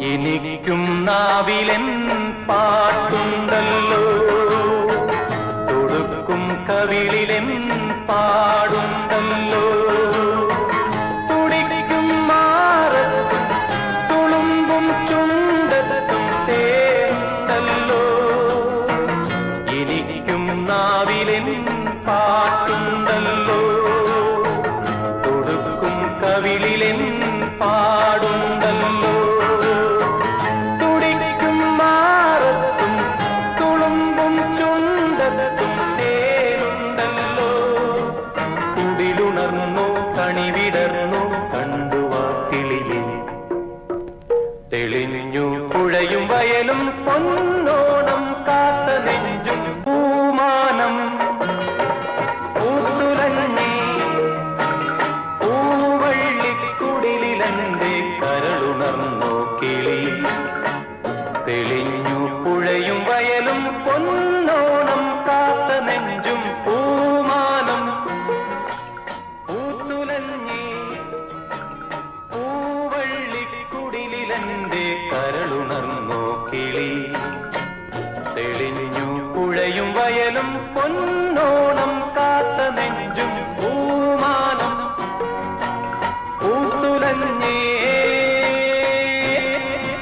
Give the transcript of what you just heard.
എനിക്കും നാവിലെൻ പാട്ടുണ്ടല്ലോ, തൊടുക്കും കവിളിലെൻ പാടുണ്ടല്ലോ, തുടിക്കും മാറത്തും തുളുമ്പും ചുണ്ടത്തും തേണ്ടല്ലോ. എനിക്കും നാവിലെൻ പാട്ടുണ്ടല്ലോ, തൊടുക്കും കവിളിലെൻ പാടുണ്ടല്ലോ, തുടിക്കും മാറത്തും തുളുമ്പും ചുണ്ടത്തും തേനുണ്ടല്ലോ. കുടിലുണർന്നു കണിവിടർന്നു കണ്ടുവാ കിളിയെ, തെളിഞ്ഞു പുഴയും വയലും പൊന്നോണം കാത്ത നെഞ്ചും പൂമാനം പൂത്തുലഞ്ഞി പൂവള്ളിക്കുടിലെന്റെ കരളുണർന്നോ കിളി. തെളിഞ്ഞു പുഴയും വയലും പൊന്നോണം കാത്ത നെഞ്ചും പൂമാനം പൂത്തുലഞ്ഞി പൂവള്ളിക്കുടിലെന്റെ കര